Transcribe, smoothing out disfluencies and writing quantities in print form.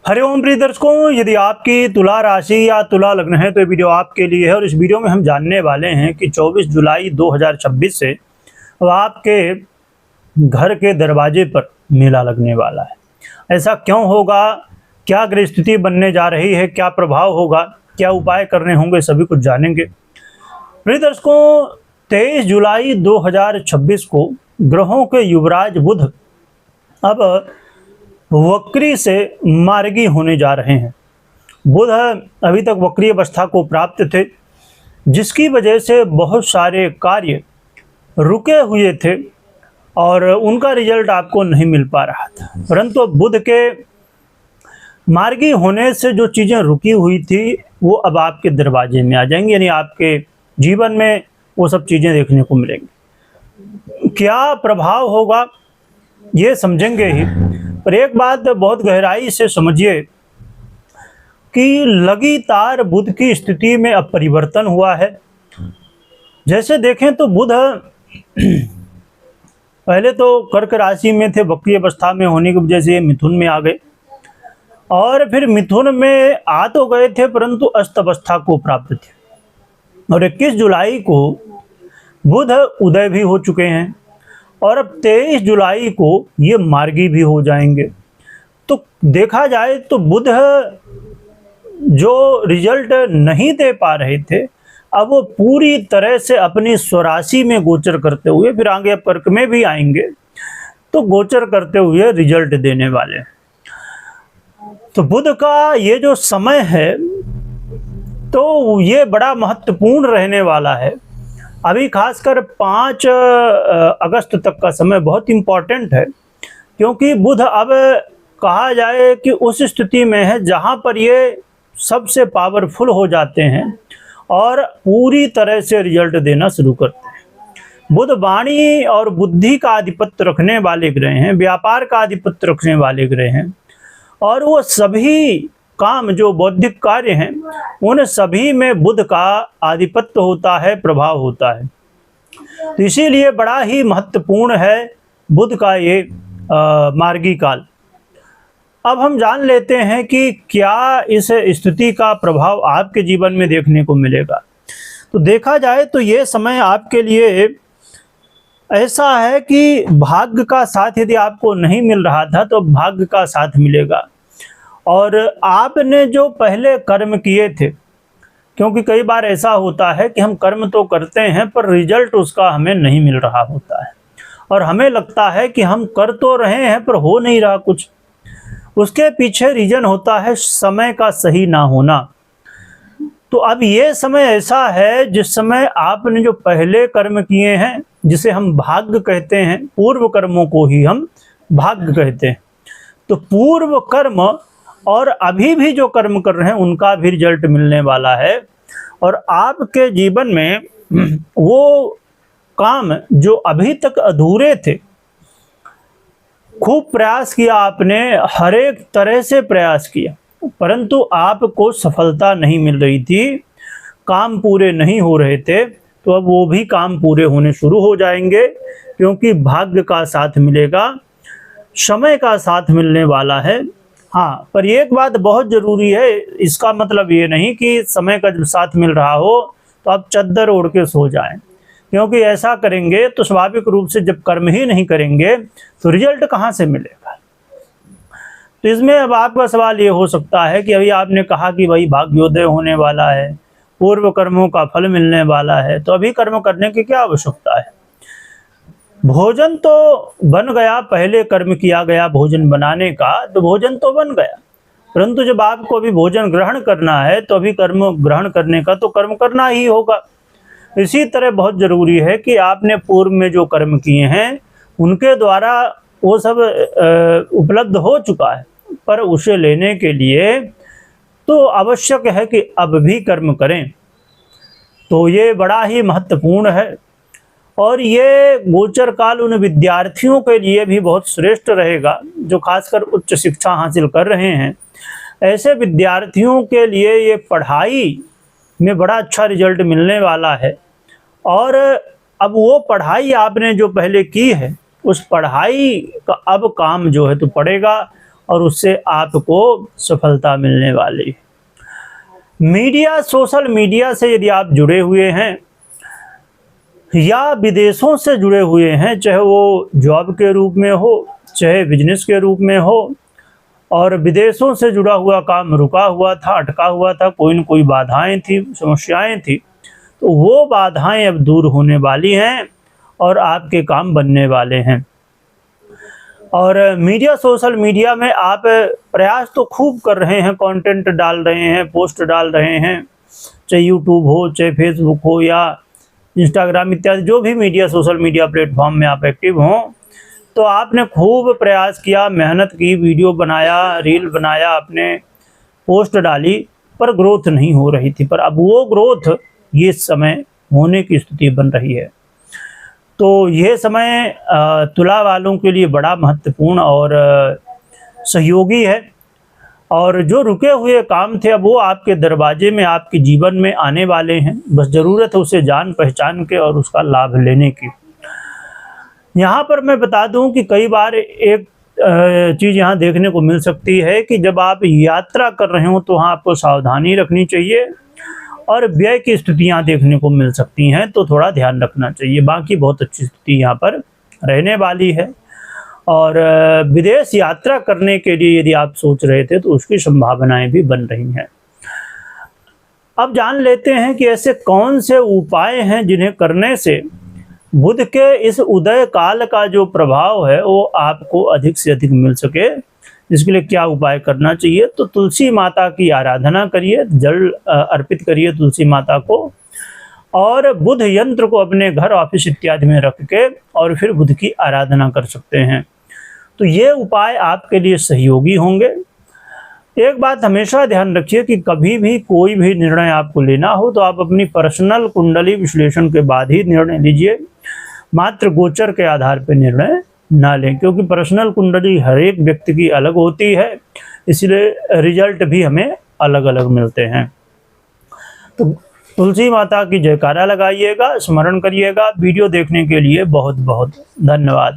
हरिओम प्रिय दर्शकों, यदि आपकी तुला राशि या तुला लग्न है तो ये वीडियो आपके लिए है। और इस वीडियो में हम जानने वाले हैं कि 24 जुलाई 2026 से अब आपके घर के दरवाजे पर मेला लगने वाला है। ऐसा क्यों होगा, क्या ग्रह स्थिति बनने जा रही है, क्या प्रभाव होगा, क्या उपाय करने होंगे, सभी कुछ जानेंगे। प्रिय दर्शकों, 23 जुलाई 2026 को ग्रहों के युवराज बुध अब वक्री से मार्गी होने जा रहे हैं। बुध अभी तक वक्री अवस्था को प्राप्त थे, जिसकी वजह से बहुत सारे कार्य रुके हुए थे और उनका रिजल्ट आपको नहीं मिल पा रहा था। परंतु बुध के मार्गी होने से जो चीज़ें रुकी हुई थी वो अब आपके दरवाजे में आ जाएंगी, यानी आपके जीवन में वो सब चीज़ें देखने को मिलेंगी। क्या प्रभाव होगा ये समझेंगे ही, पर एक बात बहुत गहराई से समझिए कि लगातार बुध की स्थिति में अब परिवर्तन हुआ है। जैसे देखें तो बुध पहले तो कर्क राशि में थे, वक्री अवस्था में होने की वजह से मिथुन में आ गए और फिर मिथुन में आ तो गए थे परंतु अस्त अवस्था को प्राप्त थे। और 21 जुलाई को बुध उदय भी हो चुके हैं और अब 23 जुलाई को ये मार्गी भी हो जाएंगे। तो देखा जाए तो बुध जो रिजल्ट नहीं दे पा रहे थे, अब वो पूरी तरह से अपनी स्वराशि में गोचर करते हुए, फिर आगे कर्क में भी आएंगे तो गोचर करते हुए रिजल्ट देने वाले हैं। तो बुध का ये जो समय है तो ये बड़ा महत्वपूर्ण रहने वाला है। अभी खासकर 5 अगस्त तक का समय बहुत इम्पॉर्टेंट है, क्योंकि बुध अब कहा जाए कि उस स्थिति में है जहां पर ये सबसे पावरफुल हो जाते हैं और पूरी तरह से रिजल्ट देना शुरू करते हैं। बुध वाणी और बुद्धि का आधिपत्य रखने वाले ग्रह हैं, व्यापार का आधिपत्य रखने वाले ग्रह हैं और वो सभी काम जो बौद्धिक कार्य हैं उन सभी में बुध का आधिपत्य होता है, प्रभाव होता है। तो इसीलिए बड़ा ही महत्वपूर्ण है बुध का ये मार्गी काल। अब हम जान लेते हैं कि क्या इस स्थिति का प्रभाव आपके जीवन में देखने को मिलेगा। तो देखा जाए तो ये समय आपके लिए ऐसा है कि भाग्य का साथ यदि आपको नहीं मिल रहा था तो भाग्य का साथ मिलेगा। और आपने जो पहले कर्म किए थे, क्योंकि कई बार ऐसा होता है कि हम कर्म तो करते हैं पर रिजल्ट उसका हमें नहीं मिल रहा होता है और हमें लगता है कि हम कर तो रहे हैं पर हो नहीं रहा कुछ। उसके पीछे रीजन होता है समय का सही ना होना। तो अब ये समय ऐसा है जिस समय आपने जो पहले कर्म किए हैं, जिसे हम भाग्य कहते हैं, पूर्व कर्मों को ही हम भाग्य कहते हैं, तो पूर्व कर्म और अभी भी जो कर्म कर रहे हैं उनका भी रिजल्ट मिलने वाला है। और आपके जीवन में वो काम जो अभी तक अधूरे थे, खूब प्रयास किया आपने, हर एक तरह से प्रयास किया, परंतु आपको सफलता नहीं मिल रही थी, काम पूरे नहीं हो रहे थे, तो अब वो भी काम पूरे होने शुरू हो जाएंगे, क्योंकि भाग्य का साथ मिलेगा, समय का साथ मिलने वाला है। हाँ, पर एक बात बहुत ज़रूरी है, इसका मतलब ये नहीं कि समय का जब साथ मिल रहा हो तो आप चद्दर ओढ़ के सो जाएं, क्योंकि ऐसा करेंगे तो स्वाभाविक रूप से जब कर्म ही नहीं करेंगे तो रिजल्ट कहाँ से मिलेगा। तो इसमें अब आपका सवाल ये हो सकता है कि अभी आपने कहा कि भाई भाग्योदय होने वाला है, पूर्व कर्मों का फल मिलने वाला है, तो अभी कर्म करने की क्या आवश्यकता है। भोजन तो बन गया, पहले कर्म किया गया भोजन बनाने का, तो भोजन तो बन गया, परंतु जब आपको अभी भोजन ग्रहण करना है तो अभी कर्म ग्रहण करने का तो कर्म करना ही होगा। इसी तरह बहुत ज़रूरी है कि आपने पूर्व में जो कर्म किए हैं उनके द्वारा वो सब उपलब्ध हो चुका है, पर उसे लेने के लिए तो आवश्यक है कि अब भी कर्म करें। तो ये बड़ा ही महत्वपूर्ण है और ये गोचर काल उन विद्यार्थियों के लिए भी बहुत श्रेष्ठ रहेगा जो खासकर उच्च शिक्षा हासिल कर रहे हैं। ऐसे विद्यार्थियों के लिए ये पढ़ाई में बड़ा अच्छा रिजल्ट मिलने वाला है और अब वो पढ़ाई आपने जो पहले की है उस पढ़ाई का अब काम जो है तो पड़ेगा और उससे आपको सफलता मिलने वाली है। मीडिया, सोशल मीडिया से यदि आप जुड़े हुए हैं या विदेशों से जुड़े हुए हैं, चाहे वो जॉब के रूप में हो, चाहे बिजनेस के रूप में हो, और विदेशों से जुड़ा हुआ काम रुका हुआ था, अटका हुआ था, कोई न कोई बाधाएं थी, समस्याएं थी, तो वो बाधाएं अब दूर होने वाली हैं और आपके काम बनने वाले हैं। और मीडिया, सोशल मीडिया में आप प्रयास तो खूब कर रहे हैं, कंटेंट डाल रहे हैं, पोस्ट डाल रहे हैं, चाहे यूट्यूब हो, चाहे फेसबुक हो या इंस्टाग्राम इत्यादि जो भी मीडिया, सोशल मीडिया प्लेटफॉर्म में आप एक्टिव हों, तो आपने खूब प्रयास किया, मेहनत की, वीडियो बनाया, रील बनाया, आपने पोस्ट डाली, पर ग्रोथ नहीं हो रही थी। पर अब वो ग्रोथ ये समय होने की स्थिति बन रही है। तो यह समय तुला वालों के लिए बड़ा महत्वपूर्ण और सहयोगी है, और जो रुके हुए काम थे अब वो आपके दरवाजे में, आपके जीवन में आने वाले हैं। बस ज़रूरत है उसे जान पहचान के और उसका लाभ लेने की। यहाँ पर मैं बता दूं कि कई बार एक चीज़ यहाँ देखने को मिल सकती है कि जब आप यात्रा कर रहे हो तो वहाँ आपको सावधानी रखनी चाहिए और व्यय की स्थितियाँ देखने को मिल सकती हैं, तो थोड़ा ध्यान रखना चाहिए। बाकी बहुत अच्छी स्थिति यहाँ पर रहने वाली है। और विदेश यात्रा करने के लिए यदि आप सोच रहे थे तो उसकी संभावनाएं भी बन रही हैं। अब जान लेते हैं कि ऐसे कौन से उपाय हैं जिन्हें करने से बुध के इस उदय काल का जो प्रभाव है वो आपको अधिक से अधिक मिल सके। इसके लिए क्या उपाय करना चाहिए? तो तुलसी माता की आराधना करिए, जल अर्पित करिए तुलसी माता को, और बुध यंत्र को अपने घर, ऑफिस इत्यादि में रख के और फिर बुध की आराधना कर सकते हैं। तो ये उपाय आपके लिए सहयोगी होंगे। एक बात हमेशा ध्यान रखिए कि कभी भी कोई भी निर्णय आपको लेना हो तो आप अपनी पर्सनल कुंडली विश्लेषण के बाद ही निर्णय लीजिए, मात्र गोचर के आधार पर निर्णय ना लें, क्योंकि पर्सनल कुंडली हर एक व्यक्ति की अलग होती है, इसलिए रिजल्ट भी हमें अलग अलग मिलते हैं। तो तुलसी माता की जयकारा लगाइएगा, स्मरण करिएगा। वीडियो देखने के लिए बहुत बहुत धन्यवाद।